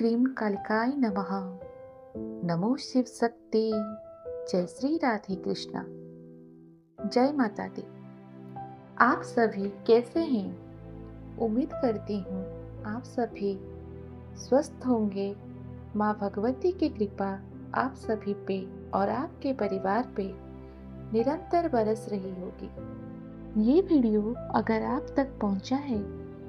Cream कालिकाय नमः। नमो शिव शक्ति। जय श्री राधे कृष्णा। जय माता दी। आप सभी कैसे हैं? उम्मीद करती हूँ आप सभी स्वस्थ होंगे। माँ भगवती की कृपा आप सभी पे और आपके परिवार पे निरंतर बरस रही होगी। ये वीडियो अगर आप तक पहुँचा है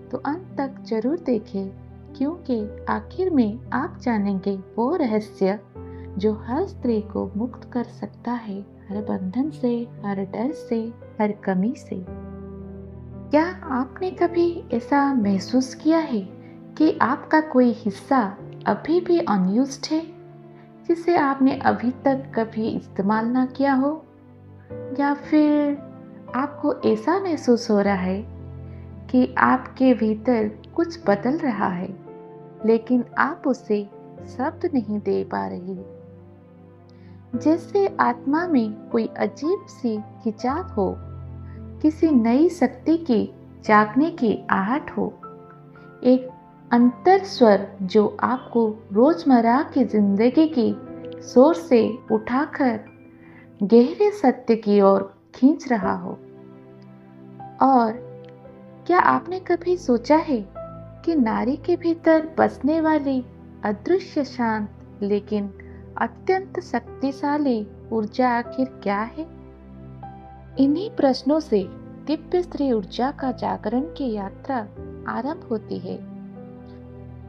तो अंत तक जरूर देखें, क्योंकि आखिर में आप जानेंगे वो रहस्य जो हर स्त्री को मुक्त कर सकता है, हर बंधन से, हर डर से, हर कमी से। क्या आपने कभी ऐसा महसूस किया है कि आपका कोई हिस्सा अभी भी अनयूज्ड है, जिसे आपने अभी तक कभी इस्तेमाल ना किया हो? या फिर आपको ऐसा महसूस हो रहा है कि आपके भीतर कुछ बदल रहा है, लेकिन आप उसे शब्द नहीं दे पा रही? जैसे आत्मा में कोई अजीब सी खिंचाव हो, किसी नई शक्ति की जागने की आहट हो, एक अंतर स्वर जो आपको रोजमर्रा की जिंदगी की शोर से उठाकर गहरे सत्य की ओर खींच रहा हो। और क्या आपने कभी सोचा है कि नारी के भीतर बसने वाली अदृश्य शांत लेकिन अत्यंत शक्तिशाली ऊर्जा आखिर क्या है? इन्हीं प्रश्नों से दिव्य स्त्री ऊर्जा का जागरण की यात्रा आरंभ होती है।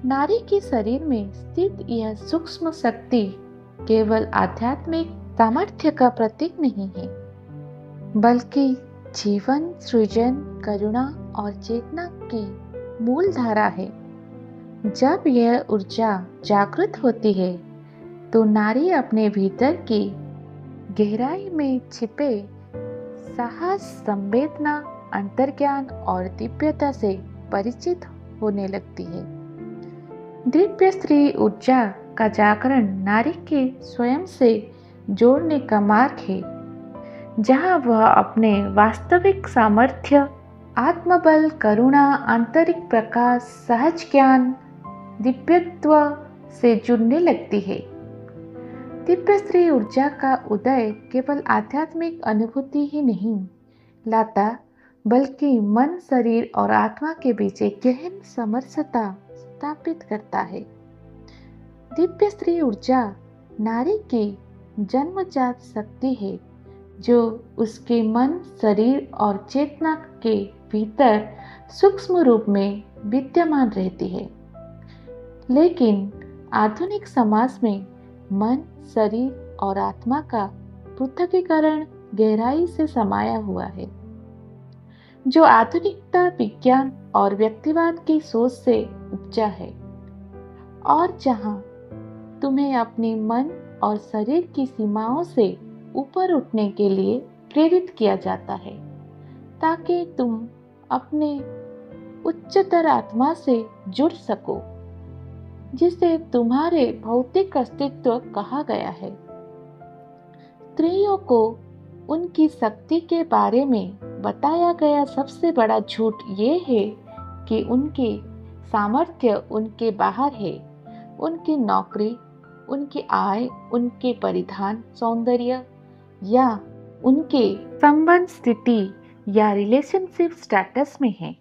नारी के शरीर में स्थित यह सूक्ष्म शक्ति केवल आध्यात्मिक सामर्थ्य का प्रतीक नहीं है, बल्कि जीवन, सृजन, करुणा और चेतना की मूल धारा है। जब यह ऊर्जा जागृत होती है तो नारी अपने भीतर की गहराई में छिपे साहस, संवेदना, अंतर्ज्ञान और दिव्यता से परिचित होने लगती है। दिव्य स्त्री ऊर्जा का जागरण नारी के स्वयं से जोड़ने का मार्ग है, जहां वह अपने वास्तविक सामर्थ्य, आत्मबल, करुणा, आंतरिक प्रकाश, सहज ज्ञान, दिव्यत्व से जुड़ने लगती है। दिव्य स्त्री ऊर्जा का उदय केवल आध्यात्मिक अनुभूति ही नहीं लाता, बल्कि मन, शरीर और आत्मा के बीच एक गहन समरसता स्थापित करता है। दिव्य स्त्री ऊर्जा नारी की जन्मजात शक्ति है, जो उसके मन, शरीर और चेतना के भीतर सूक्ष्म रूप में विद्यमान रहती है। लेकिन आधुनिक समाज में मन, शरीर और आत्मा का पृथकीकरण गहराई से समाया हुआ है, जो आधुनिकता, विज्ञान और व्यक्तिवाद की सोच से उपजा है, और जहां तुम्हें अपने मन और शरीर की सीमाओं से ऊपर उठने के लिए प्रेरित किया जाता है, ताकि तुम अपने उच्चतर आत्मा से जुड़ सको, जिसे तुम्हारे भौतिक अस्तित्व कहा गया है। स्त्रियों को उनकी शक्ति के बारे में बताया गया सबसे बड़ा झूठ ये है कि उनकी सामर्थ्य उनके बाहर है। उनकी नौकरी, उनकी आय, उनके परिधान, सौंदर्य या उनके संबंध स्थिति या रिलेशनशिप स्टेटस में है,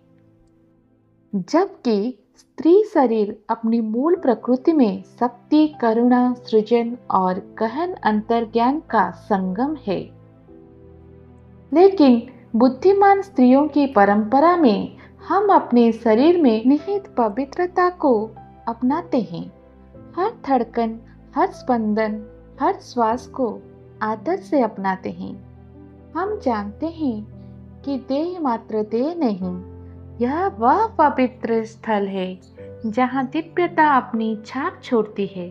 जबकि स्त्री शरीर अपनी मूल प्रकृति में शक्ति, करुणा, सृजन और गहन अंतर्ज्ञान का संगम है। लेकिन बुद्धिमान स्त्रियों की परंपरा में हम अपने शरीर में निहित पवित्रता को अपनाते हैं। हर धड़कन, हर स्पंदन, हर श्वास को आदर से अपनाते हैं। हम जानते हैं कि देह मात्र देह नहीं, यह वह पवित्र स्थल है जहाँ दिव्यता अपनी छाप छोड़ती है,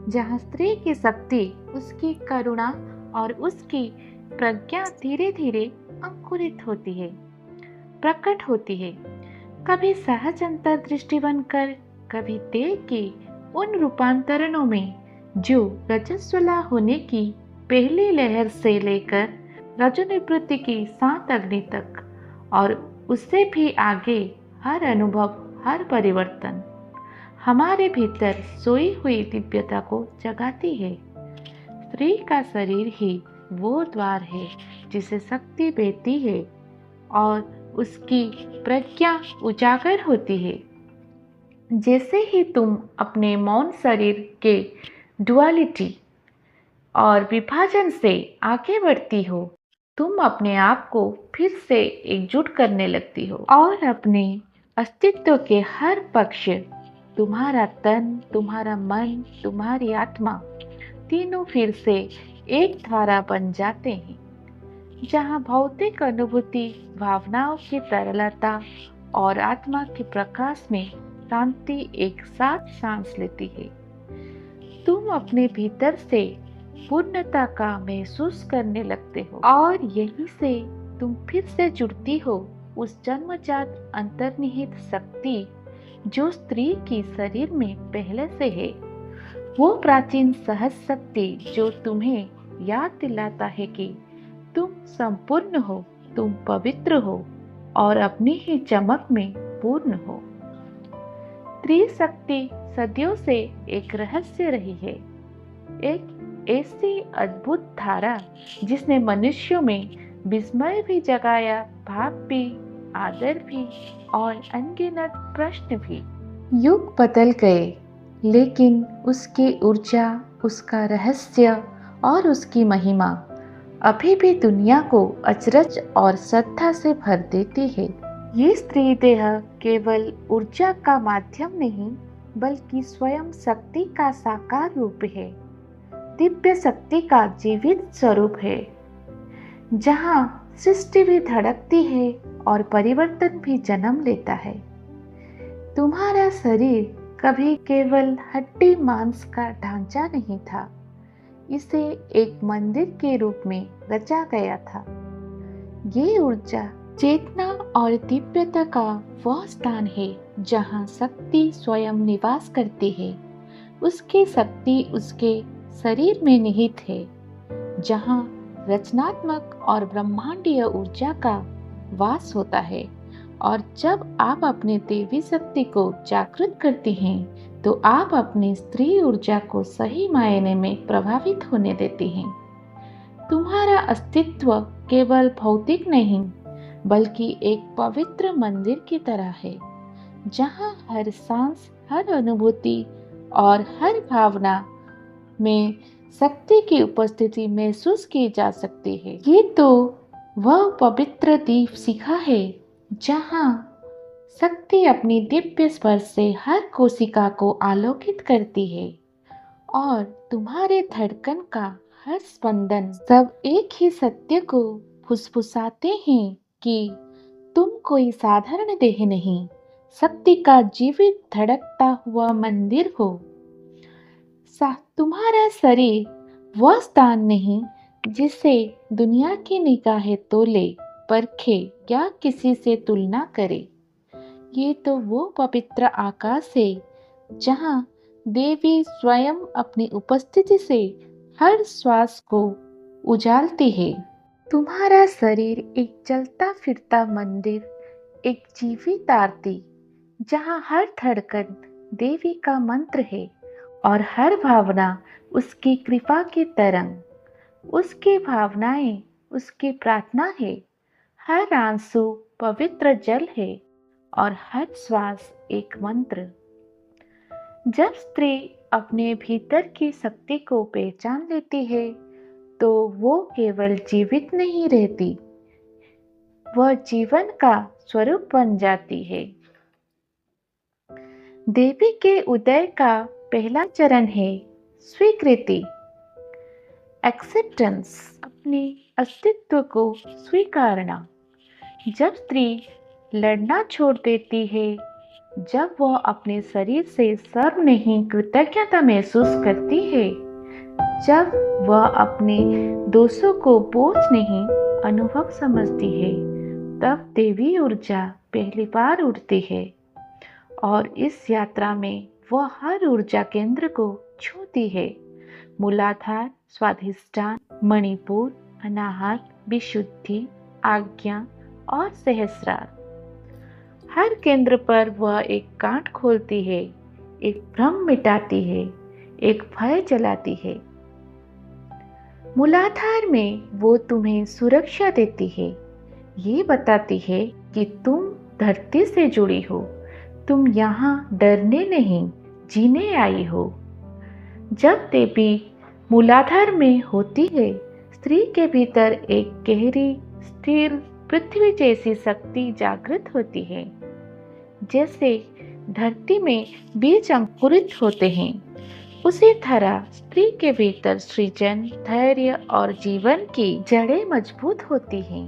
जहाँ स्त्री की शक्ति, उसकी करुणा और उसकी प्रज्ञा धीरे धीरे अंकुरित होती है, प्रकट होती है, कभी सहज अंतर्दृष्टि बनकर, कभी देह के उन रूपांतरणों में जो रजस्वला होने की पहली लहर से लेकर रजोनिवृत्ति की 7 अग्नि तक, और उससे भी आगे हर अनुभव, हर परिवर्तन, हमारे भीतर सोई हुई दिव्यता को जगाती है। स्त्री का शरीर ही वो द्वार है जिसे शक्ति बहती है और उसकी प्रज्ञा उजागर होती है। जैसे ही तुम अपने मौन शरीर के डुअलिटी और विभाजन से आगे बढ़ती हो, तुम अपने आप को फिर से एकजुट करने लगती हो और अपने अस्तित्व के हर पक्ष, तुम्हारा तन, तुम्हारा मन, तुम्हारी आत्मा, तीनों फिर से एक धारा बन जाते हैं, जहाँ भौतिक अनुभूति भावनाओं की तरलता और आत्मा के प्रकाश में शांति एक साथ सांस लेती है। तुम अपने भीतर से पूर्णता का महसूस करने लगते हो और यहीं से तुम फिर से जुड़ती हो उस जन्मजात अंतर्निहित शक्ति जो स्त्री की शरीर में पहले से है। वो प्राचीन सहज शक्ति जो तुम्हें याद दिलाता है कि तुम संपूर्ण हो, तुम पवित्र हो और अपनी ही चमक में पूर्ण हो। स्त्री शक्ति सदियों से एक रहस्य रही है, एक ऐसी अद्भुत धारा जिसने मनुष्यों में विस्मय भी जगाया, भाव भी, आदर भी और अनगिनत प्रश्न भी। युग बदल गए, लेकिन उसकी ऊर्जा, उसका रहस्य और उसकी महिमा अभी भी दुनिया को अचरज और श्रद्धा से भर देती है। ये स्त्री देह केवल ऊर्जा का माध्यम नहीं, बल्कि स्वयं शक्ति का साकार रूप है, दिव्य शक्ति का जीवित स्वरूप है, जहाँ सृष्टि भी धड़कती है और परिवर्तन भी जन्म लेता है। तुम्हारा शरीर कभी केवल हड्डी मांस का ढांचा नहीं था, इसे एक मंदिर के रूप में रचा गया था। ये ऊर्जा, चेतना और दिव्यता का वह स्थान है जहाँ शक्ति स्वयं निवास करती है। उसकी शक्ति उसके शरीर में निहित है, जहाँ रचनात्मक और ब्रह्मांडीय ऊर्जा का वास होता है। और जब आप अपने देवी शक्ति को जागृत करते हैं, तो आप अपनी स्त्री ऊर्जा को सही मायने में प्रभावित होने देते हैं। तुम्हारा अस्तित्व केवल भौतिक नहीं, बल्कि एक पवित्र मंदिर की तरह है, जहाँ हर सांस, हर अनुभूति और हर भावना में शक्ति की उपस्थिति महसूस की जा सकती है। ये तो वह पवित्र दीप शिखा है जहाँ शक्ति अपनी दिव्य स्पर्श से हर कोशिका को आलोकित करती है और तुम्हारे धड़कन का हर स्पंदन सब एक ही सत्य को फुसफुसाते हैं कि तुम कोई साधारण देह नहीं, शक्ति का जीवित धड़कता हुआ मंदिर हो। तुम्हारा शरीर वह स्थान नहीं जिसे दुनिया की निगाहें तोले, परखे या किसी से तुलना करे। ये तो वो पवित्र आकाश है जहाँ देवी स्वयं अपनी उपस्थिति से हर श्वास को उजालती है। तुम्हारा शरीर एक चलता फिरता मंदिर, एक जीवित आरती, जहाँ हर धड़कन देवी का मंत्र है और हर भावना उसकी कृपा की तरंग। उसकी भावनाएं उसकी प्रार्थना है, हर आंसू पवित्र जल है और हर श्वास एक मंत्र। जब स्त्री अपने भीतर की शक्ति को पहचान लेती है, तो वो केवल जीवित नहीं रहती, वह जीवन का स्वरूप बन जाती है। देवी के उदय का पहला चरण है स्वीकृति, एक्सेप्टेंस, अपने अस्तित्व को स्वीकारना। जब स्त्री लड़ना छोड़ देती है, जब वह अपने शरीर से सर्व नहीं कृतज्ञता महसूस करती है, जब वह अपने दोषों को बोझ नहीं अनुभव समझती है, तब देवी ऊर्जा पहली बार उठती है और इस यात्रा में वह हर ऊर्जा केंद्र को छूती है। मूलाधार, स्वाधिष्ठान, मणिपुर, अनाहत, विशुद्धि, आज्ञा और सहस्रार। हर केंद्र पर वह एक गांठ खोलती है, एक भ्रम मिटाती है, एक भय जलाती है। मूलाधार में वो तुम्हें सुरक्षा देती है, ये बताती है कि तुम धरती से जुड़ी हो, तुम यहाँ डरने नहीं, जीने आई हो। जब देवी मूलाधार में होती है, स्त्री के भीतर एक गहरी, स्थिर, पृथ्वी जैसी शक्ति जागृत होती है। जैसे धरती में बीज अंकुरित होते हैं, उसी तरह स्त्री के भीतर सृजन, धैर्य और जीवन की जड़ें मजबूत होती हैं।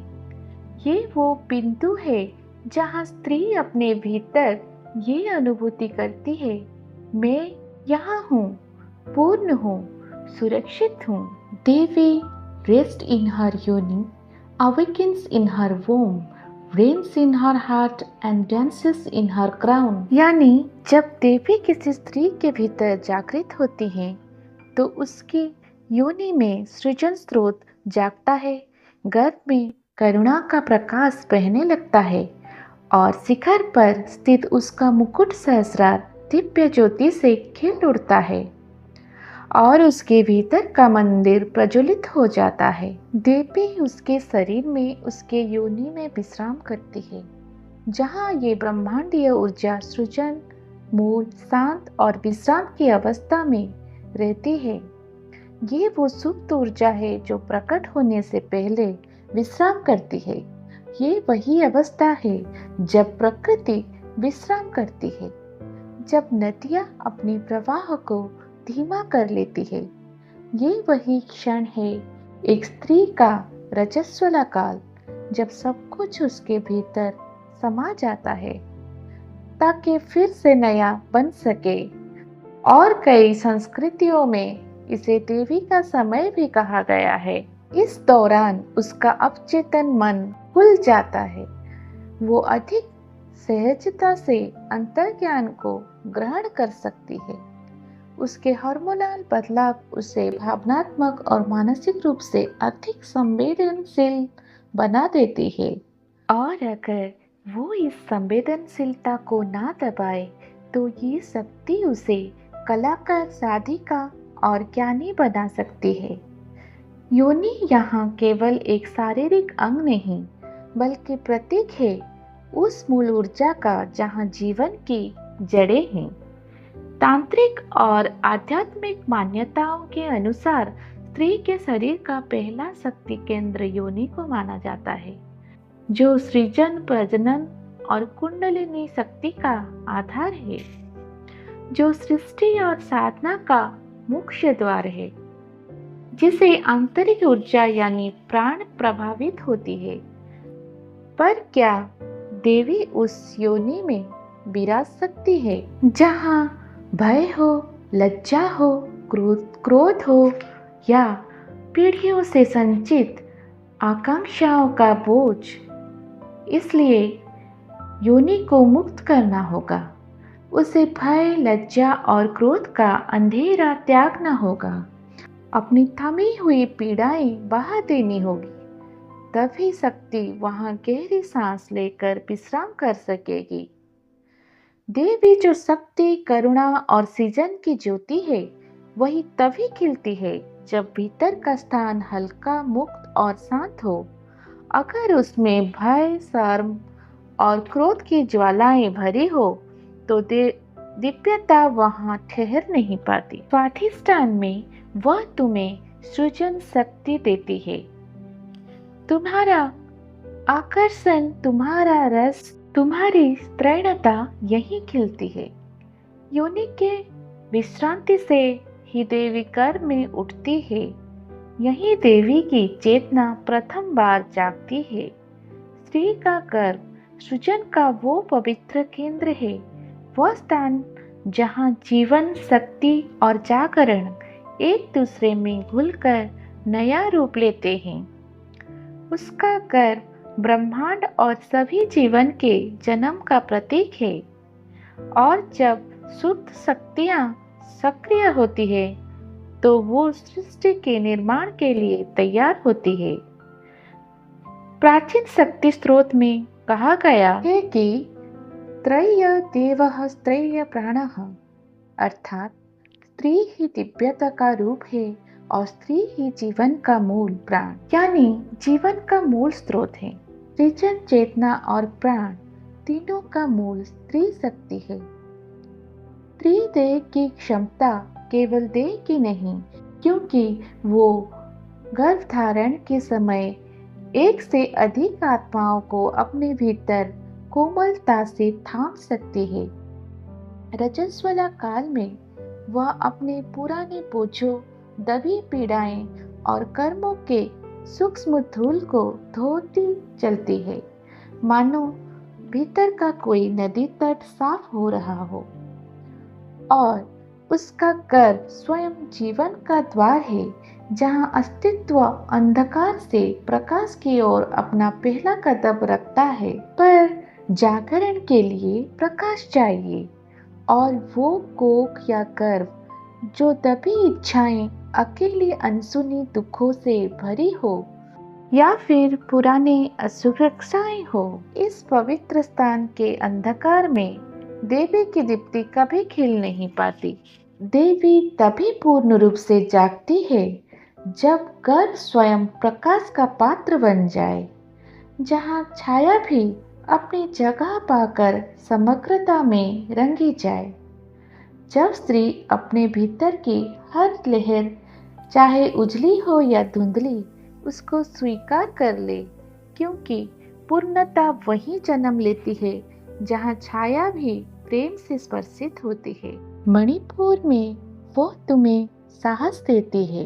ये वो बिंदु है जहाँ स्त्री अपने भीतर ये अनुभूति करती है, मैं यहाँ हूँ, पूर्ण हूँ, सुरक्षित हूँ। देवी रेस्ट इन हर योनि, awakens in her womb, reigns in her heart and dances in her crown। यानी जब देवी किसी स्त्री के भीतर जागृत होती हैं, तो उसकी योनि में सृजन स्रोत जागता है, गर्भ में करुणा का प्रकाश बहने लगता है और शिखर पर स्थित उसका मुकुट सहस्रार दिव्य ज्योति से खिल उठता है और उसके भीतर का मंदिर प्रज्वलित हो जाता है। देवी उसके शरीर में, उसके योनि में विश्राम करती है, जहाँ ये ब्रह्मांडीय ऊर्जा सृजन, मूल, शांत और विश्राम की अवस्था में रहती है। ये वो सुप्त ऊर्जा है जो प्रकट होने से पहले विश्राम करती है। ये वही अवस्था है जब प्रकृति विश्राम करती है, जब नदियाँ अपने प्रवाह को धीमा कर लेती है। ये वही क्षण है एक स्त्री का रजस्वला काल, जब सब कुछ उसके भीतर समा जाता है ताकि फिर से नया बन सके। और कई संस्कृतियों में इसे देवी का समय भी कहा गया है। इस दौरान उसका अवचेतन मन खुल जाता है, वो अधिक सहजता से अंतर्ज्ञान को ग्रहण कर सकती है। उसके हार्मोनल बदलाव उसे भावनात्मक और मानसिक रूप से अधिक संवेदनशील बना देती है। और अगर वो इस संवेदनशीलता को ना दबाए, तो ये शक्ति उसे कलाकार, साधिका और ज्ञानी बना सकती है। योनि यहाँ केवल एक शारीरिक अंग नहीं, बल्कि प्रतीक है उस मूल ऊर्जा का जहाँ जीवन की जड़ें हैं। तांत्रिक और आध्यात्मिक मान्यताओं के अनुसार स्त्री के शरीर का पहला शक्ति केंद्र योनि को माना जाता है, जो सृजन, प्रजनन और कुंडलिनी शक्ति का आधार है, जो सृष्टि और साधना का मुख्य द्वार है, जिसे आंतरिक ऊर्जा यानी प्राण प्रभावित होती है। पर क्या देवी उस योनि में विराज सकती है जहाँ भय हो, लज्जा हो, क्रोध हो या पीढ़ियों से संचित आकांक्षाओं का बोझ? इसलिए योनि को मुक्त करना होगा। उसे भय, लज्जा और क्रोध का अंधेरा त्यागना होगा। अपनी थमी हुई पीड़ाएं बहा देनी होगी, तभी शक्ति वहां गहरी सांस लेकर विश्राम कर सकेगी। देवी जो शक्ति, करुणा और सृजन की ज्योति है, वही तभी खिलती है जब भीतर का स्थान हल्का, मुक्त और शांत हो। अगर उसमें भय, शर्म और क्रोध की ज्वालाएं भरी हो, तो दिव्यता वहां ठहर नहीं पाती। स्वाधिष्ठान में वह तुम्हें सृजन शक्ति देती है। तुम्हारा आकर्षण, तुम्हारा रस, तुम्हारी त्रैणता यही खिलती है। योनि के विश्रांति से ही देवी गर्भ में उठती है। यही देवी की चेतना प्रथम बार जागती है। स्त्री का गर्भ सृजन का वो पवित्र केंद्र है, वह स्थान जहाँ जीवन, शक्ति और जागरण एक दूसरे में घुलकर नया रूप लेते हैं। उसका गर्भ ब्रह्मांड और सभी जीवन के जन्म का प्रतीक है। और जब शुद्ध शक्तियाँ सक्रिय होती है, तो वो सृष्टि के निर्माण के लिए तैयार होती है। प्राचीन शक्ति स्त्रोत में कहा गया है कि त्रय देवः त्रय प्राणः अर्थात स्त्री ही दिव्यता का रूप है और स्त्री ही जीवन का मूल प्राण यानी जीवन का मूल स्रोत है। सृजन, चेतना और प्राण तीनों का मूल स्त्री शक्ति है। स्त्री देह की क्षमता केवल देह की नहीं, क्योंकि वो गर्भधारण के समय एक से अधिक आत्माओं को अपने भीतर कोमलता से थाम सकती है। रजस्वला काल में वह अपने पुराने बोझों, दबी पीड़ाएं और कर्मों के सूक्ष्म धूल को धोती चलती है, मानो भीतर का कोई नदी तट साफ हो रहा हो और उसका गर्भ स्वयं जीवन का द्वार है, जहां अस्तित्व अंधकार से प्रकाश की ओर अपना पहला कदम रखता है। पर जागरण के लिए प्रकाश चाहिए, और वो कोख या गर्भ जो दबी इच्छाएं, अकेली अनसुनी दुखों से भरी हो या फिर पुराने असुरक्षाएं हो। इस पवित्र स्थान के अंधकार में देवी की दीप्ति कभी खिल नहीं पाती। देवी तभी पूर्ण रूप से जागती है जब गर्भ स्वयं प्रकाश का पात्र बन जाए, जहाँ छाया भी अपनी जगह पाकर समग्रता में रंगी जाए। जब स्त्री अपने भीतर की हर लहर, चाहे उजली हो या धुंधली, उसको स्वीकार कर ले, क्योंकि पूर्णता वहीं जन्म लेती है जहाँ छाया भी प्रेम से स्पर्शित होती है। मणिपुर में वो तुम्हें साहस देती है,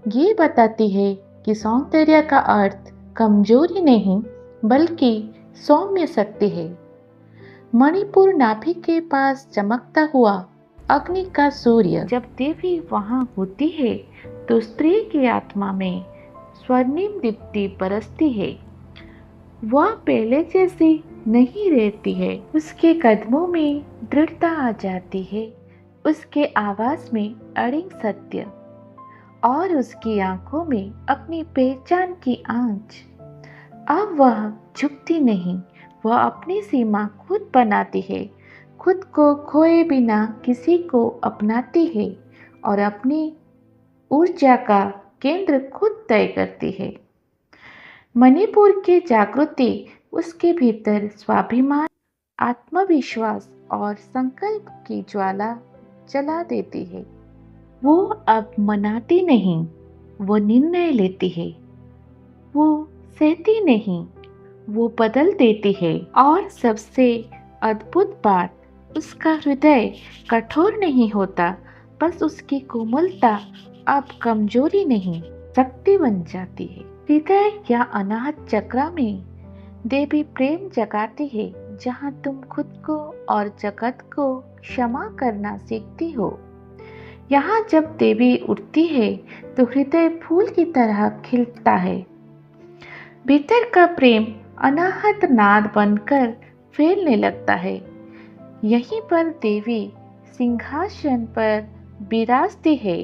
ये बताती है कि सौंदर्य का अर्थ कमजोरी नहीं बल्कि सौम्य शक्ति है। मणिपुर नाभि के पास चमकता हुआ अग्नि का सूर्य जब देवी वहां होती है तो स्त्री की आत्मा में स्वर्णिम दीप्ति बरसती है। वह पहले जैसी नहीं रहती है, उसके कदमों में दृढ़ता आ जाती है, उसके आवाज में अड़िग सत्य और उसकी आंखों में अपनी पहचान की आंच। अब वह झुकती नहीं, वह अपनी सीमा खुद बनाती है, खुद को खोए बिना किसी को अपनाती है और अपनी ऊर्जा का केंद्र खुद तय करती है। मणिपुर की जागृति उसके भीतर स्वाभिमान, आत्मविश्वास और संकल्प की ज्वाला जला देती है। वो अब मनाती नहीं, वो निर्णय लेती है। वो सहती नहीं, वो बदल देती है। और सबसे अद्भुत बात, उसका हृदय कठोर नहीं होता, बस उसकी कोमलता अब कमजोरी नहीं, शक्ति बन जाती है। हृदय या अनाहत चक्र में देवी प्रेम जगाती है, जहाँ तुम खुद को और जगत को क्षमा करना सीखती हो। यहाँ जब देवी उठती है तो हृदय फूल की तरह खिलता है। भीतर का प्रेम अनाहत नाद बनकर फैलने लगता है। यहीं पर देवी सिंहासन पर विराजती है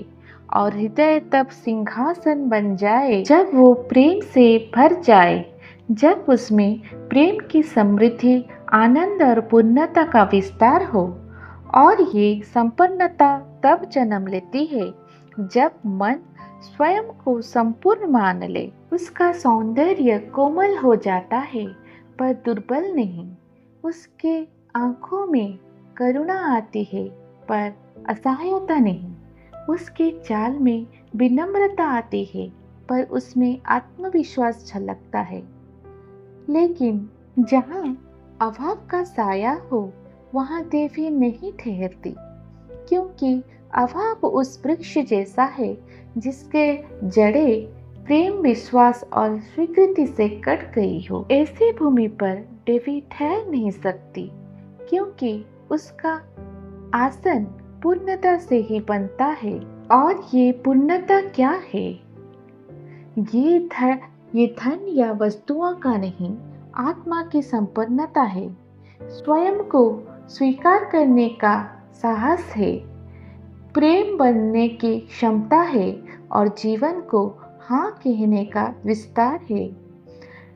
और हृदय तब सिंहासन बन जाए जब वो प्रेम से भर जाए, जब उसमें प्रेम की समृद्धि, आनंद और पूर्णता का विस्तार हो। और ये संपन्नता तब जन्म लेती है जब मन स्वयं को संपूर्ण मान ले। उसका सौंदर्य कोमल हो जाता है पर दुर्बल नहीं। उसके आंखों में करुणा आती है पर असहायता नहीं। उसके चाल में विनम्रता आती है पर उसमें आत्मविश्वास झलकता है। लेकिन जहाँ अभाव का साया हो वहाँ देवी नहीं ठहरती, क्योंकि अभाव उस वृक्ष जैसा है जिसके जड़ें प्रेम, विश्वास और स्वीकृति से कट गई हो। ऐसी भूमि पर देवी ठहर नहीं सकती, क्योंकि उसका आसन पूर्णता से ही बनता है। और ये पूर्णता क्या है? ये धन या वस्तुओं का नहीं, आत्मा की संपन्नता है। स्वयं को स्वीकार करने का साहस है, प्रेम बनने की क्षमता है और जीवन को हाँ कहने का विस्तार है।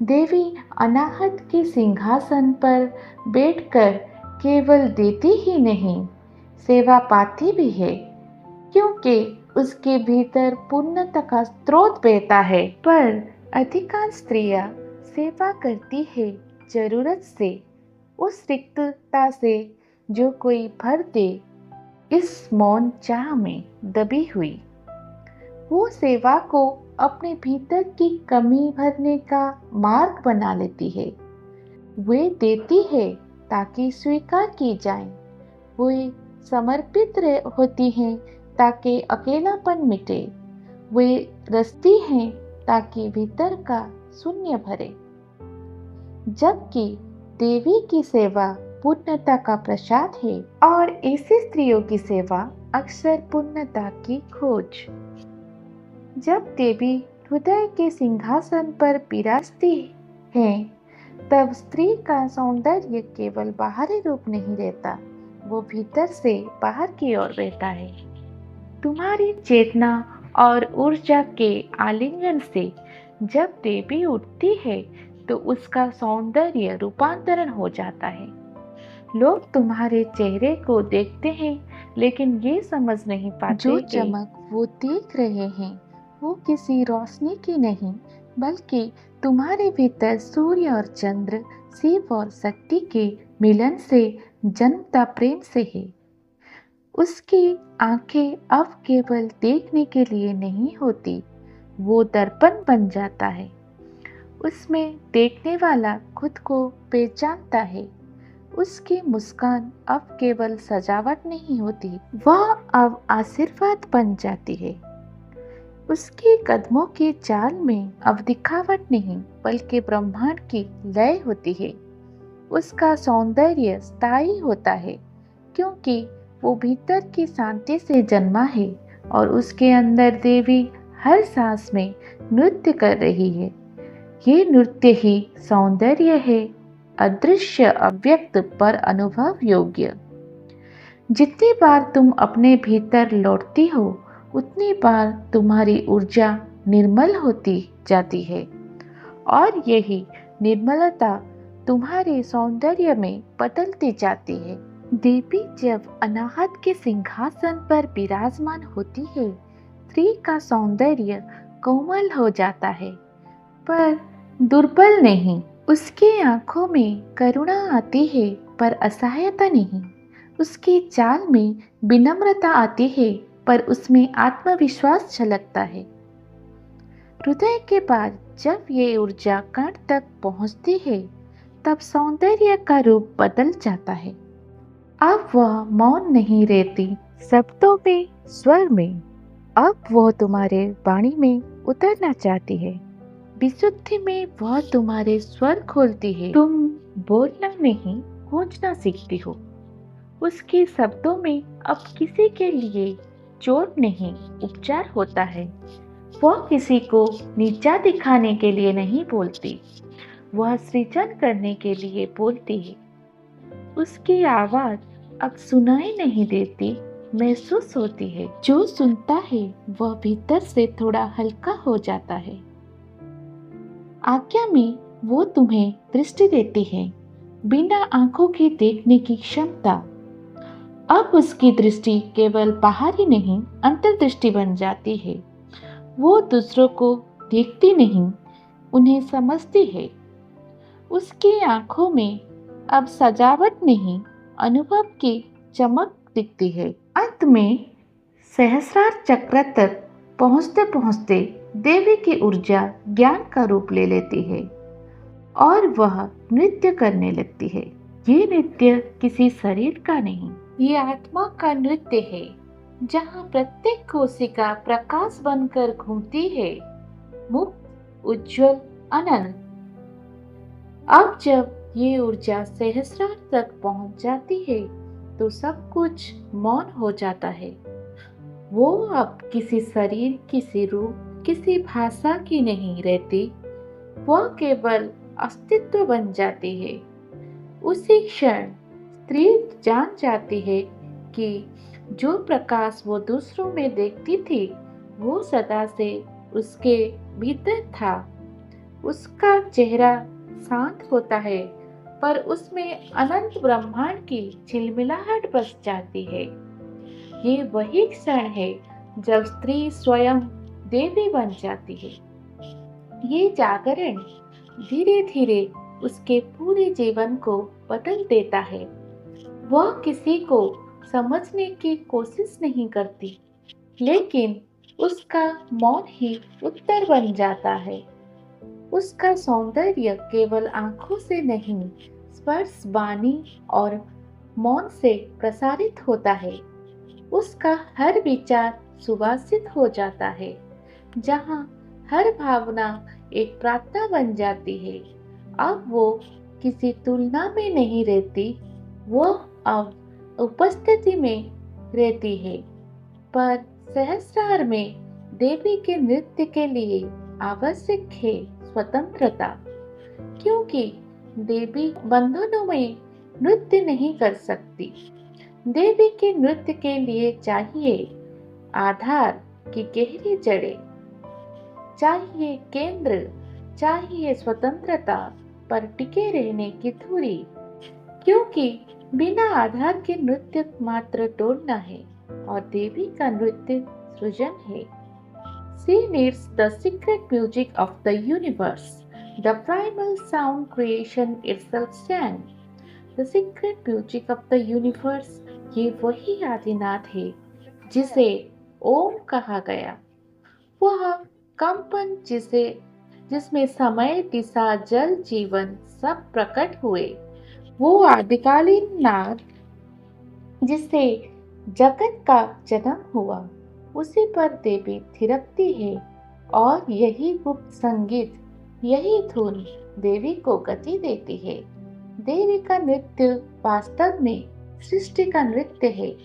देवी अनाहत के सिंहासन पर बैठकर केवल देती ही नहीं, सेवा पाती भी है, क्योंकि उसके भीतर पूर्णता का स्रोत बहता है। पर अधिकांश स्त्रियां सेवा करती है जरूरत से, उस रिक्तता से जो कोई भर दे, इस मौन चाह में दबी हुई। वो सेवा को अपने भीतर की कमी भरने का मार्ग बना लेती है। वे देती है ताकि स्वीकार की जाए। वे समर्पित होती हैं ताकि अकेलापन मिटे। वे रसती हैं ताकि भीतर का शून्य भरे। जबकि देवी की सेवा पूर्णता का प्रसाद है और ऐसी स्त्रियों की सेवा अक्सर पूर्णता की खोज। जब देवी हृदय के सिंहासन पर विराजती है, तब स्त्री का सौंदर्य केवल बाहरी रूप नहीं रहता, वो भीतर से बाहर की ओर बहता है। तुम्हारी चेतना और ऊर्जा के आलिंगन से जब देवी उठती है तो उसका सौंदर्य रूपांतरण हो जाता है। लोग तुम्हारे चेहरे को देखते हैं लेकिन ये समझ नहीं पाते जो चमक वो देख रहे हैं वो किसी रोशनी की नहीं, बल्कि तुम्हारे भीतर सूर्य और चंद्र, शिव और शक्ति के मिलन से जन्मता प्रेम से है। उसकी आंखें अब केवल देखने के लिए नहीं होती, वो दर्पण बन जाता है। उसमें देखने वाला खुद को पहचानता है। उसकी मुस्कान अब केवल सजावट नहीं होती, वह अब आशीर्वाद बन जाती है। उसके कदमों की चाल में अब दिखावट नहीं बल्कि ब्रह्मांड की लय होती है। उसका सौंदर्य स्थायी होता है क्योंकि वो भीतर की शांति से जन्मा है और उसके अंदर देवी हर सांस में नृत्य कर रही है। ये नृत्य ही सौंदर्य है, अदृश्य, अव्यक्त पर अनुभव योग्य। जितनी बार तुम अपने भीतर लौटती हो उतनी बार तुम्हारी ऊर्जा निर्मल होती जाती है और यही निर्मलता तुम्हारे सौंदर्य में बदलती जाती है। देवी जब अनाहत के सिंहासन पर विराजमान होती है, स्त्री का सौंदर्य कोमल हो जाता है पर दुर्बल नहीं। उसकी आंखों में करुणा आती है पर असहायता नहीं। उसकी चाल में विनम्रता आती है पर उसमें आत्मविश्वास झलकता है। हृदय के पास जब ये ऊर्जा कण तक पहुंचती है तब सौंदर्य का रूप बदल जाता है। अब वह मौन नहीं रहती, शब्दों में, स्वर में। अब वह तुम्हारे वाणी में उतरना चाहती है। विशुद्धि में वह तुम्हारे स्वर खोलती है। तुम बोलना नहीं, गूंजना सीखती हो। उसके शब्दों में अब किसी के लिए चोट नहीं, उपचार होता है। वह किसी को नीचा दिखाने के लिए नहीं बोलती, वह सृजन करने के लिए बोलती है। उसकी आवाज अब सुनाई नहीं देती, महसूस होती है। जो सुनता है वह भीतर से थोड़ा हल्का हो जाता है। आज्ञा में वो तुम्हें दृष्टि देती है, बिना आंखों के देखने की क्षमता। अब उसकी दृष्टि केवल बाहरी नहीं, अंतर्दृष्टि बन जाती है। वो दूसरों को देखती नहीं, उन्हें समझती है। उसकी आंखों में अब सजावट नहीं, अनुभव की चमक दिखती है। अंत में सहस्रार चक्र तक पहुंचते पहुंचते देवी की ऊर्जा ज्ञान का रूप ले लेती है और वह नृत्य करने लगती है। ये नृत्य किसी शरीर का नहीं, ये आत्मा का नृत्य है, जहाँ प्रत्येक कोशिका प्रकाश बनकर घूमती है, मुक्त, उज्जवल, अनंत। अब जब ये ऊर्जा सहस्रार तक पहुंच जाती है तो सब कुछ मौन हो जाता है। वो अब किसी शरीर, किसी रूप, किसी भाषा की नहीं रहती, वह केवल अस्तित्व बन जाती है। उसी क्षण स्त्री जान जाती है कि जो प्रकाश वो दूसरों में देखती थी वो सदा से उसके भीतर था। उसका चेहरा शांत होता है पर उसमें अनंत ब्रह्मांड की झिलमिलाहट बस जाती है। ये वही क्षण है जब स्त्री स्वयं देवी बन जाती है। ये जागरण धीरे धीरे उसके पूरे जीवन को बदल देता है। वह किसी को समझने की कोशिश नहीं करती, लेकिन उसका मौन ही उत्तर बन जाता है। उसका सौंदर्य केवल आंखों से नहीं, स्पर्श, वाणी और मौन से प्रसारित होता है। उसका हर विचार सुवासित हो जाता है, जहाँ हर भावना एक प्रार्थना बन जाती है। अब वो किसी तुलना में नहीं रहती, वो अब उपस्थिति में रहती है। पर सहस्रार में देवी के नृत्य के लिए आवश्यक है स्वतंत्रता, क्योंकि देवी बंधनों में नृत्य नहीं कर सकती। देवी के नृत्य के लिए चाहिए आधार की गहरी जड़ें, चाहिए केंद्र, चाहिए स्वतंत्रता पर टिके रहने की धुरी, क्योंकि बिना आधार के नृत्य मात्र डोलना है और देवी का नृत्य सृजन है। She needs the secret music of the universe, the primal sound creation itself sang. The secret music of the universe, ये वही आदिनाद है जिसे ओम कहा गया। वह कंपन जिसमें समय, दिशा, जल, जीवन सब प्रकट हुए। वो आदिकालीन नाद जिससे जगत का जन्म हुआ, उसी पर देवी थिरकती है और यही गुप्त संगीत, यही धुन देवी को गति देती है। देवी का नृत्य वास्तव में सृष्टि का नृत्य है,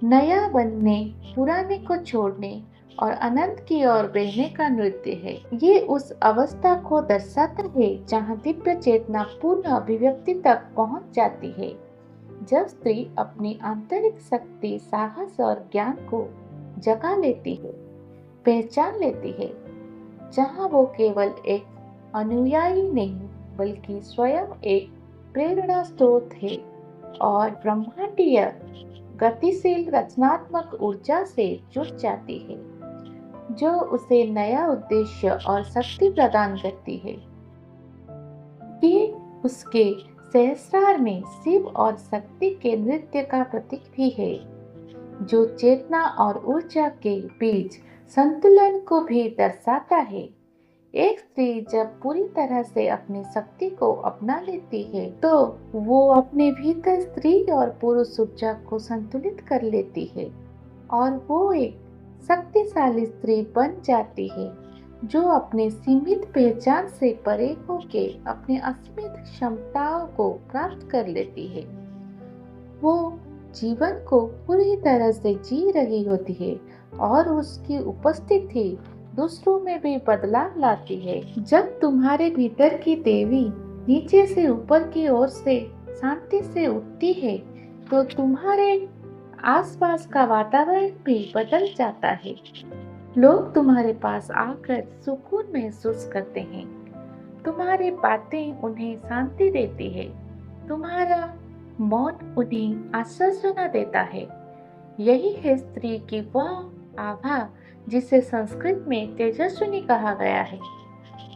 नया बनने, पुराने को छोड़ने और अनंत की ओर बहने का नृत्य है। ये उस अवस्था को दर्शाता है जहाँ दिव्य चेतना पूर्ण अभिव्यक्ति तक पहुँच जाती है, जब स्त्री अपनी आंतरिक शक्ति, साहस और ज्ञान को जगा लेती है, पहचान लेती है, जहाँ वो केवल एक अनुयायी नहीं बल्कि स्वयं एक प्रेरणा स्रोत है और ब्रह्मांडीय गतिशील रचनात्मक ऊर्जा से जुड़ जाती है, जो उसे नया उद्देश्य और शक्ति प्रदान करती है। ये उसके सहस्रार में शिव और शक्ति के नृत्य का प्रतीक भी है, जो चेतना और ऊर्जा के बीच संतुलन को भी दर्शाता है। एक स्त्री जब पूरी तरह से अपनी शक्ति को अपना लेती है, तो वो अपने भीतर स्त्री और पुरुष ऊर्जा को संतुलित कर लेती है और वो एक शक्तिशाली स्त्री बन जाती है, जो अपने सीमित पहचान से परे होके अपने असीमित क्षमताओं को प्राप्त कर लेती है। वो जीवन को पूरी तरह से जी रही होती है और उसकी उपस्थिति दूसरों में भी बदलाव लाती है। जब तुम्हारे भीतर की देवी नीचे से ऊपर की ओर से शांति से उठती है, तो तुम्हारे आसपास का वातावरण भी बदल जाता है। लोग तुम्हारे पास आकर सुकून महसूस करते हैं, तुम्हारी बातें उन्हें शांति देती है, तुम्हारा मौन उन्हें आश्वासन देता है। यही है स्त्री की वह आभा जिसे संस्कृत में तेजस्विनी कहा गया है।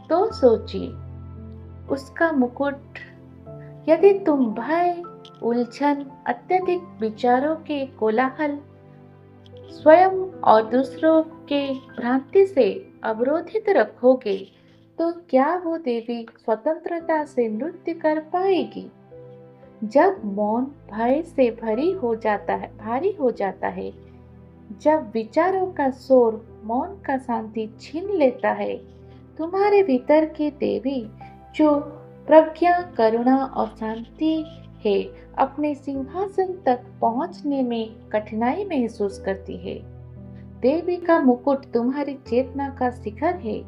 तो सोचिए, उसका मुकुट। यदि तुम भय, उलझन, अत्यधिक विचारों के कोलाहल, स्वयं और दूसरों के भ्रांति से अवरोधित रखोगे, तो क्या वो देवी स्वतंत्रता से नृत्य कर पाएगी? जब मौन भय से भारी हो जाता है, जब विचारों का शोर मौन का शांति छीन लेता है, तुम्हारे भीतर की देवी, जो प्रज्ञा, करुणा और शांति है, अपने सिंहासन तक पहुंचने में कठिनाई महसूस करती है। देवी का मुकुट तुम्हारी चेतना का शिखर है।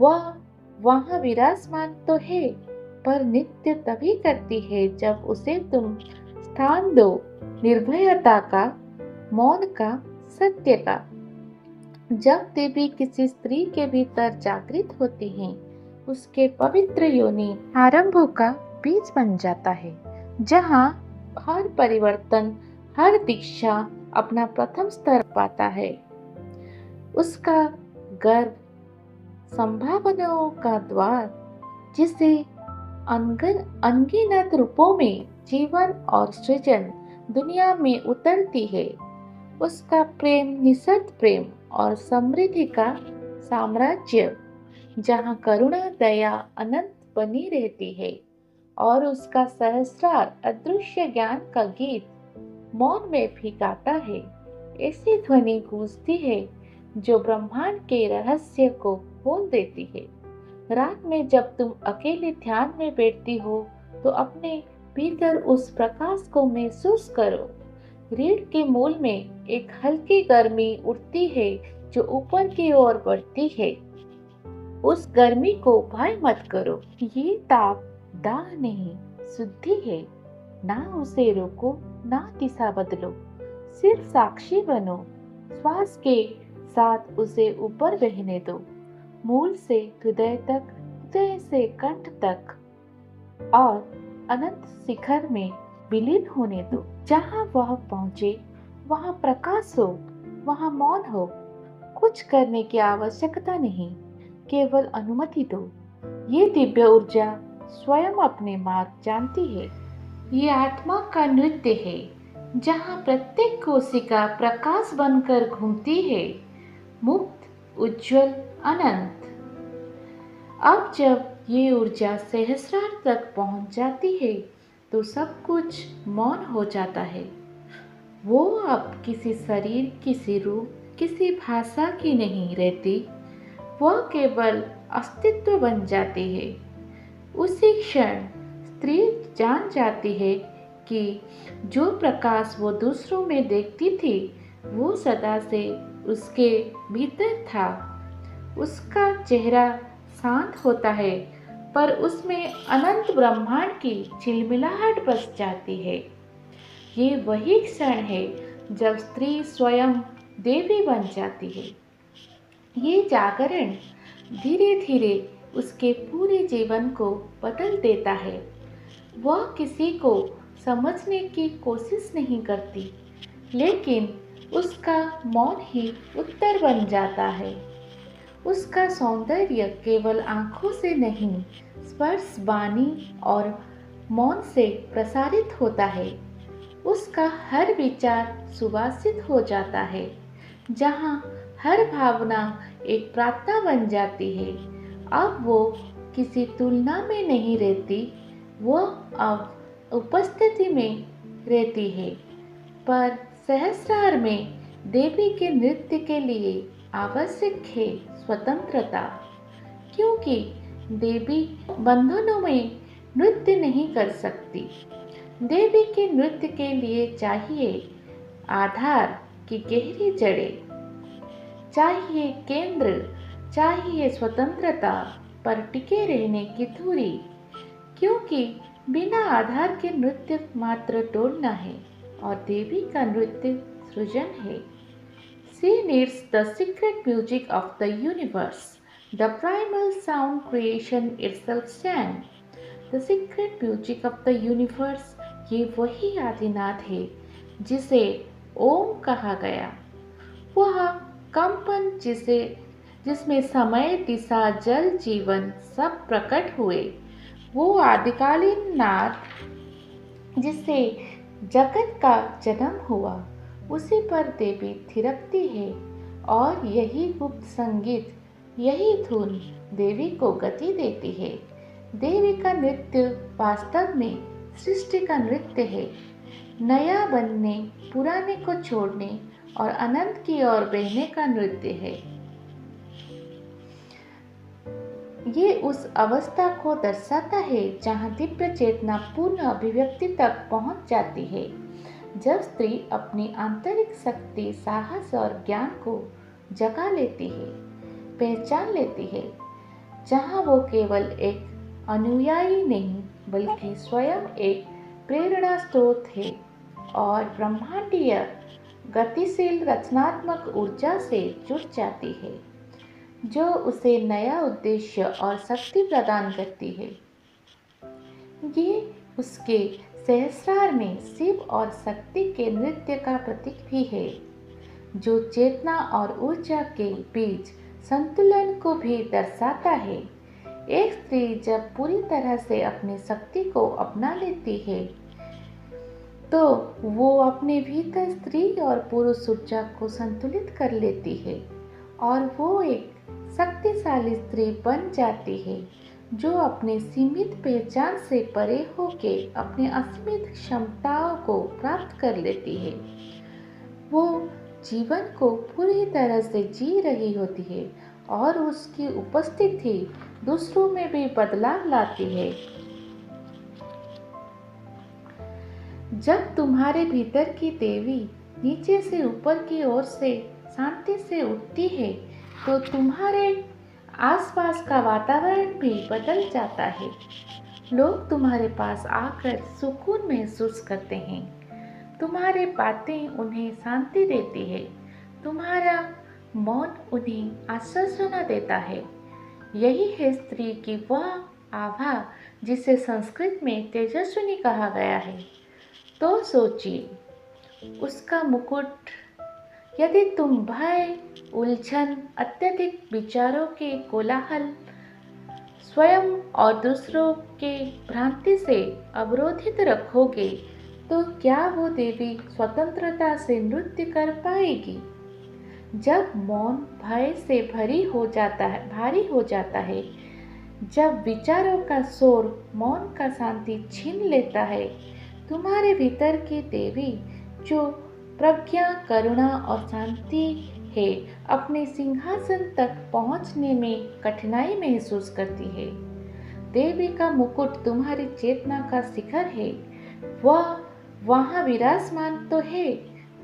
वह वहां विराजमान तो है, पर नित्य तभी करती है जब उसे तुम स्थान दो, निर्भयता का, मौन का, सत्य का। जब देवी किसी स्त्री के भीतर जागृत होती है, उसके पवित्र योनि आरंभों का बीज बन जाता है, जहाँ हर परिवर्तन, हर दीक्षा, अपना प्रथम स्तर पाता है। उसका गर्व संभावनाओं का द्वार, जिसे अनगिनत रूपों में जीवन और सृजन दुनिया में उतरती है। उसका प्रेम निस्वार्थ प्रेम और समृद्धि का साम्राज्य, जहाँ करुणा दया अनंत बनी रहती है। और उसका सहस्रार अदृश्य ज्ञान का गीत मौन में भी गाता है। ऐसी ध्वनि गूंजती है जो ब्रह्मांड के रहस्य को खोल देती है। रात में जब तुम अकेले ध्यान में बैठती हो तो अपने भीतर उस प्रकाश को महसूस करो। रीढ़ के मूल में एक हल्की गर्मी उठती है जो ऊपर की ओर बढ़ती है। उस गर्मी को भय मत करो। ये ताप दाह नहीं, शुद्धि है। ना उसे रोको, ना दिशा बदलो, सिर्फ साक्षी बनो। श्वास के साथ उसे ऊपर बहने दो, मूल से हृदय तक, हृदय से कंठ तक, और अनंत शिखर में विलीन होने दो। जहाँ वह पहुँचे वहाँ प्रकाश हो, वहाँ मौन हो। कुछ करने की आवश्यकता नहीं, केवल अनुमति दो। ये दिव्य ऊर्जा स्वयं अपने मार्ग जानती है। ये आत्मा का नृत्य है, जहाँ प्रत्येक कोशिका प्रकाश बनकर घूमती है, मुक्त, उज्जवल, अनंत। अब जब ये ऊर्जा सहस्रार तक पहुंच जाती है तो सब कुछ मौन हो जाता है। वो अब किसी शरीर, किसी रूप, किसी भाषा की नहीं रहती। वह केवल अस्तित्व बन जाती है। उसी क्षण स्त्री जान जाती है कि जो प्रकाश वो दूसरों में देखती थी वो सदा से उसके भीतर था। उसका चेहरा शांत होता है, पर उसमें अनंत ब्रह्मांड की झिलमिलाहट बस जाती है। ये वही क्षण है जब स्त्री स्वयं देवी बन जाती है। ये जागरण धीरे धीरे उसके पूरे जीवन को बदल देता है। वह किसी को समझने की कोशिश नहीं करती, लेकिन उसका मौन ही उत्तर बन जाता है। उसका सौंदर्य केवल आंखों से नहीं, स्पर्श, वाणी और मौन से प्रसारित होता है। उसका हर विचार सुवासित हो जाता है, जहाँ हर भावना एक प्रार्थना बन जाती है। अब वो किसी तुलना में नहीं रहती, वो अब उपस्थिति में रहती है। पर सहस्रार में देवी के नृत्य के लिए आवश्यक है स्वतंत्रता, क्योंकि देवी बंधनों में नृत्य नहीं कर सकती। देवी के नृत्य के लिए चाहिए आधार की गहरी जड़ें, चाहिए केंद्र, चाहिए स्वतंत्रता पर टिके रहने की धुरी, क्योंकि बिना आधार के नृत्य मात्र डोलना है और देवी का नृत्य सृजन है। She needs the secret music of the universe, the primal sound creation itself sang. The secret music of the universe, ये वही आदिनाद है जिसे ओम कहा गया। वह कंपन जिसमें समय, दिशा, जल, जीवन सब प्रकट हुए। वो आदिकालीन नाद जिससे जगत का जन्म हुआ, उसी पर देवी थिरकती है। और यही गुप्त संगीत, यही धुन देवी को गति देती है। देवी का नृत्य वास्तव में सृष्टि का नृत्य है, नया बनने, पुराने को छोड़ने और अनंत की ओर बहने का नृत्य है। ये उस अवस्था को दर्शाता है जहाँ दिव्य चेतना पूर्ण अभिव्यक्ति तक पहुँच जाती है, जब स्त्री अपनी आंतरिक शक्ति, साहस और ज्ञान को जगा लेती है, पहचान लेती है। जहाँ वो केवल एक अनुयायी नहीं बल्कि स्वयं एक प्रेरणा स्रोत है और ब्रह्मांडीय गतिशील रचनात्मक ऊर्जा से जुड़ जाती है, जो उसे नया उद्देश्य और शक्ति प्रदान करती है। ये उसके सहस्रार में शिव और शक्ति के नृत्य का प्रतीक भी है, जो चेतना और ऊर्जा के बीच संतुलन को भी दर्शाता है। एक स्त्री जब पूरी तरह से अपनी शक्ति को अपना लेती है तो वो अपने भीतर स्त्री और पुरुष ऊर्जा को संतुलित कर लेती है और वो एक शक्तिशाली स्त्री बन जाती है, जो अपने सीमित पहचान से परे होके अपनी असीमित क्षमताओं को प्राप्त कर लेती है। वो जीवन को पूरी तरह से जी रही होती है और उसकी उपस्थिति दूसरों में भी बदलाव लाती है। जब तुम्हारे भीतर की देवी नीचे से ऊपर की ओर से शांति से उठती है तो तुम्हारे आसपास का वातावरण भी बदल जाता है। लोग तुम्हारे पास आकर सुकून महसूस करते हैं। तुम्हारी बातें उन्हें शांति देती है। तुम्हारा मौन उन्हें आश्वासन देता है। यही है स्त्री की वह आभा जिसे संस्कृत में तेजस्विनी कहा गया है। तो सोचिए, उसका मुकुट। यदि तुम भय, उलझन, अत्यधिक विचारों के कोलाहल, स्वयं और दूसरों के भ्रांति से अवरोधित रखोगे तो क्या वो देवी स्वतंत्रता से नृत्य कर पाएगी? जब मौन भय से भारी हो जाता है, जब विचारों का शोर मौन का शांति छीन लेता है, तुम्हारे भीतर की देवी जो प्रज्ञा, करुणा और शांति है, अपने सिंहासन तक पहुंचने में कठिनाई महसूस करती है। देवी का मुकुट तुम्हारी चेतना का शिखर है। वह वहाँ विराजमान तो है,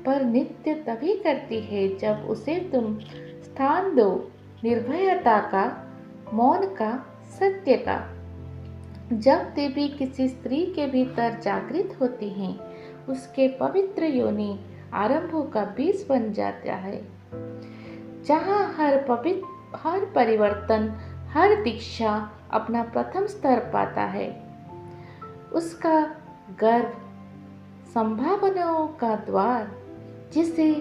पर नृत्य तभी करती है जब उसे तुम स्थान दो, निर्भयता का, मौन का, सत्य का। जब देवी किसी स्त्री के भीतर जागृत होती हैं, उसके पवित्र योनि आरंभों का बीज बन जाता है, जहाँ हर परिवर्तन, हर दीक्षा अपना प्रथम स्तर पाता है। उसका गर्भ संभावनाओं का द्वार, जिसे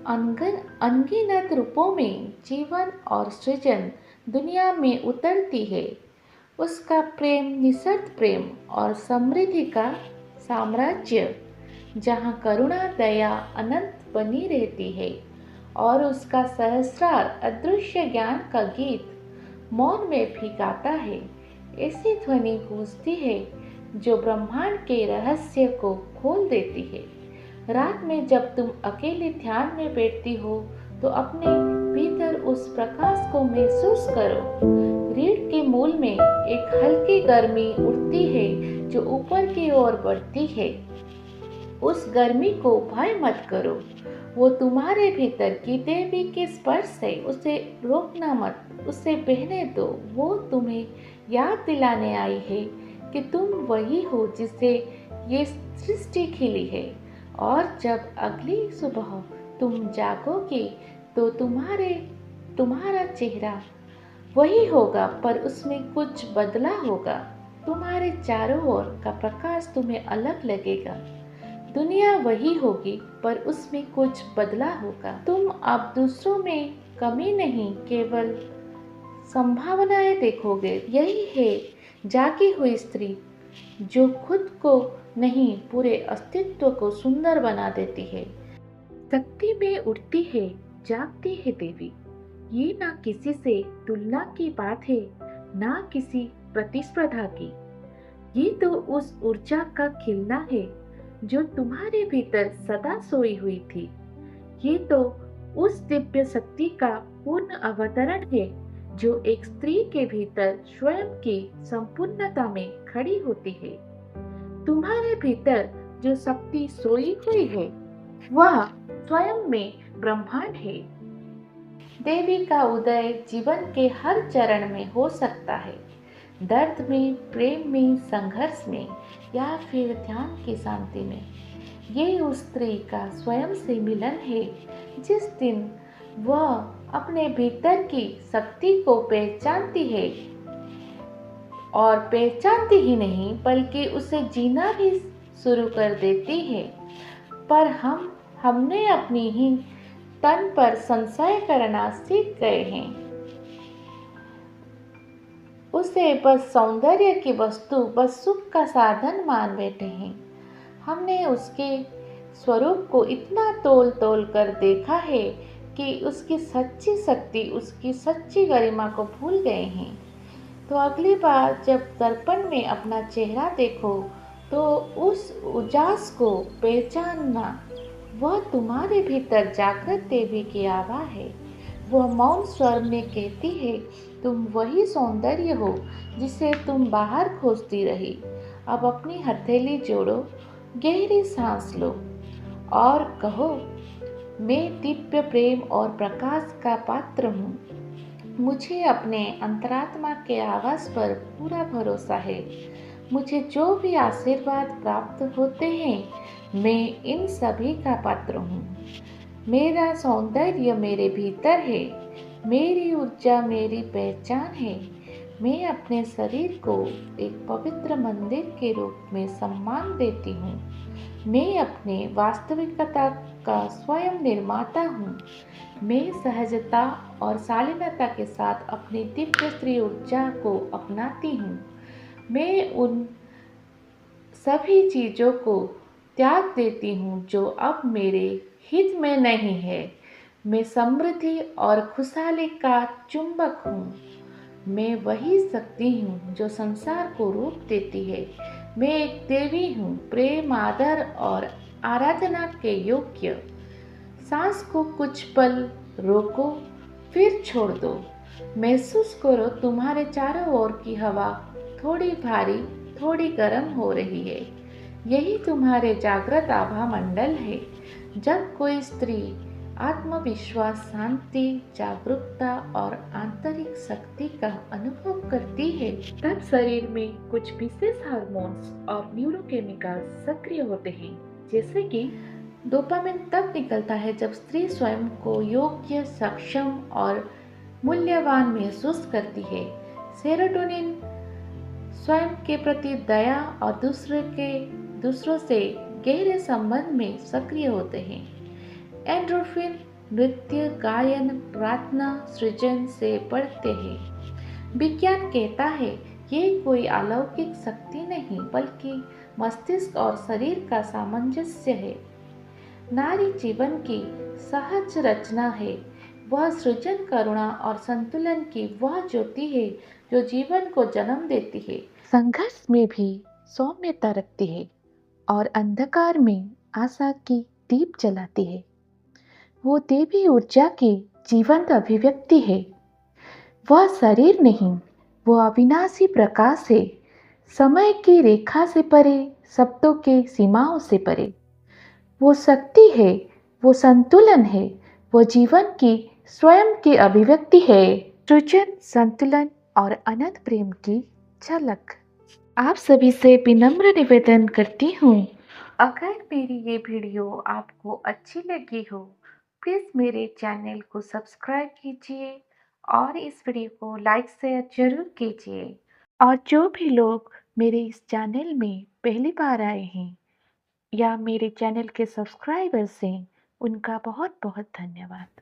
अनगिनत रूपों में जीवन और सृजन दुनिया में उतरती है। उसका प्रेम निस्वार्थ प्रेम और समृद्धि का साम्राज्य, जहाँ करुणा दया अनंत बनी रहती है, और उसका सहस्रार अदृश्य ज्ञान का गीत मौन में भी गाता है। ऐसी ध्वनि गूंजती है जो ब्रह्मांड के रहस्य को खोल देती है। रात में जब तुम अकेले ध्यान में बैठती हो तो अपने भीतर उस प्रकाश को महसूस करो। रीढ़ के मूल में एक हल्की गर्मी उठती है जो ऊपर की ओर बढ़ती है। उस गर्मी को भय मत करो, वो तुम्हारे भीतर की देवी के स्पर्श है। उसे रोकना मत, उसे बहने दो। वो तुम्हें याद दिलाने आई है कि तुम वही हो जिसे ये सृष्टि खिली है। और जब अगली सुबह तुम जागोगे तो तुम्हारा चेहरा वही होगा, पर उसमें कुछ बदला होगा। तुम्हारे चारों ओर का प्रकाश तुम्हें अलग लगेगा। दुनिया वही होगी, पर उसमें कुछ बदला होगा। तुम अब दूसरों में कमी नहीं, केवल संभावनाएं देखोगे। यही है जागी हुई स्त्री, जो खुद को नहीं, पूरे अस्तित्व को सुंदर बना देती है। शक्ति में उठती है, जागती है देवी। ये ना किसी से तुलना की बात है, ना किसी प्रतिस्पर्धा की। ये तो उस ऊर्जा का खिलना है जो तुम्हारे भीतर सदा सोई हुई थी। ये तो उस दिव्य शक्ति का पूर्ण अवतरण है जो एक स्त्री के भीतर स्वयं की संपूर्णता में खड़ी होती है। तुम्हारे भीतर जो शक्ति सोई हुई है, वह स्वयं में ब्रह्मांड है। देवी का उदय जीवन के हर चरण में हो सकता है, दर्द में, प्रेम में, संघर्ष में, या फिर ध्यान की शांति में। ये उस स्त्री का स्वयं से मिलन है जिस दिन वह अपने भीतर की शक्ति को पहचानती है, और पहचानती ही नहीं बल्कि उसे जीना भी शुरू कर देती है, पर हमने अपनी ही तन पर संशय करना सीख गए हैं। उसे बस सौंदर्य की वस्तु, बस सुख का साधन मान बैठे हैं। हमने उसके स्वरूप को इतना तोल तोल कर देखा है कि उसकी सच्ची शक्ति, उसकी सच्ची गरिमा को भूल गए हैं। तो अगली बार जब दर्पण में अपना चेहरा देखो तो उस उजास को पहचानना, वह तुम्हारे भीतर जागृत देवी की आभा है। वह मौन स्वर में कहती है, तुम वही सौंदर्य हो जिसे तुम बाहर खोजती रही। अब अपनी हथेली जोड़ो, गहरी सांस लो और कहो, मैं दिव्य प्रेम और प्रकाश का पात्र हूँ। मुझे अपने अंतरात्मा के आवाज पर पूरा भरोसा है। मुझे जो भी आशीर्वाद प्राप्त होते हैं, मैं इन सभी का पात्र हूँ। मेरा सौंदर्य मेरे भीतर है, मेरी ऊर्जा मेरी पहचान है। मैं अपने शरीर को एक पवित्र मंदिर के रूप में सम्मान देती हूँ। मैं अपने वास्तविकता का स्वयं निर्माता हूँ। मैं सहजता और शालीनता के साथ अपनी दिव्य स्त्री ऊर्जा को अपनाती हूँ। मैं उन सभी चीज़ों को त्याग देती हूँ जो अब मेरे हित में नहीं है। मैं समृद्धि और खुशहाली का चुंबक हूँ। मैं वही शक्ति हूँ जो संसार को रूप देती है। मैं एक देवी हूँ, प्रेम, आदर और आराधना के योग्य। सांस को कुछ पल रोको, फिर छोड़ दो। महसूस करो तुम्हारे चारों ओर की हवा थोड़ी भारी, थोड़ी गर्म हो रही है। यही तुम्हारे जागृत आभा मंडल है। जब कोई स्त्री आत्मविश्वास, शांति, जागरूकता और आंतरिक शक्ति का अनुभव करती है, तब शरीर में कुछ विशेष हार्मोन्स और न्यूरोकेमिकल्स सक्रिय होते हैं। जैसे कि डोपामिन तब निकलता है जब स्त्री स्वयं को योग्य, सक्षम और मूल्यवान महसूस करती है। सेरोटोनिन स्वयं के प्रति दया और दूसरों से गहरे संबंध में सक्रिय होते हैं। एंडोर्फिन नृत्य, गायन, प्रार्थना, सृजन से बढ़ते हैं। विज्ञान कहता है ये कोई अलौकिक शक्ति नहीं, बल्कि मस्तिष्क और शरीर का सामंजस्य है। नारी जीवन की सहज रचना है। वह सृजन, करुणा और संतुलन की वह ज्योति है जो जीवन को जन्म देती है। संघर्ष में भी सौम्यता रखती है और अंधकार में आशा की दीप जलाती है। वो देवी ऊर्जा की जीवंत अभिव्यक्ति है। वह शरीर नहीं, वो अविनाशी प्रकाश है। समय की रेखा से परे, शब्दों के सीमाओं से परे। वो शक्ति है, वो संतुलन है, वो जीवन की स्वयं की अभिव्यक्ति है। सृजन, संतुलन और अनंत प्रेम की झलक। आप सभी से विनम्र निवेदन करती हूँ, अगर मेरी ये वीडियो आपको अच्छी लगी हो, प्लीज़ मेरे चैनल को सब्सक्राइब कीजिए और इस वीडियो को लाइक शेयर जरूर कीजिए। और जो भी लोग मेरे इस चैनल में पहली बार आए हैं या मेरे चैनल के सब्सक्राइबर्स हैं, उनका बहुत बहुत धन्यवाद।